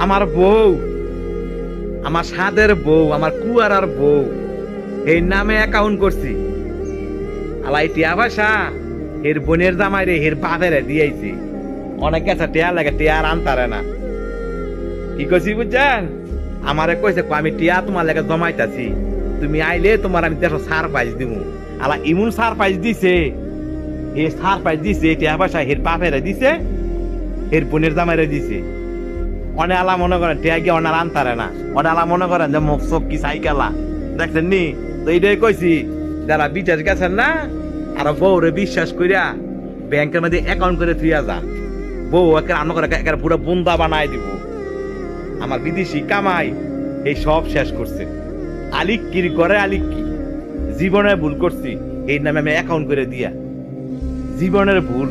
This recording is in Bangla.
আমার বউ, আমার সাদের বউ, আমার কুয়ারার বউ, এই নামে অ্যাকাউন্ট করছি। আলাই টিয়া পয়সা এর বোনের জামাই রে এর বাপেরে দিয়েছি। অনেক গেছে টিয়া লাগে, টিয়া আর আনতারে না। কি কইছি বুঝছেন? আমারে কইছে আমি টিয়া তোমার লাগে জমাইতাছি, তুমি আইলে তোমার আমি 150 সারপ্রাইজ দিব। আলা ইমন সারপ্রাইজ দিছে, এ সারপ্রাইজ দিছে, টিয়া পয়সা এর বাপেরে দিছে, এর বোনের জামাইরে দিছে। অনে আলা মনে করেন টিয়া গিয়ে অনার আনতারে না, অনে আলা মনে করেন যে মুখ চোখ কি সাইকেলা দেখছেন নি। তো এইটাই কইছি, যারা বিদেশ গেছেন না আর বউরে বিশ্বাস কইরা ব্যাংকের মধ্যে অ্যাকাউন্ট করে থুইয়া যান। বউ একে রান্না করে একেবারে পুরো বুন্দা বানাই দিব। আমার বিদেশি কামাই এই সব শেষ করছে। আলিক্কির করে আলিক্কি, জীবনে ভুল করছি এই নামে আমি অ্যাকাউন্ট করে দিয়া, জীবনের ভুল।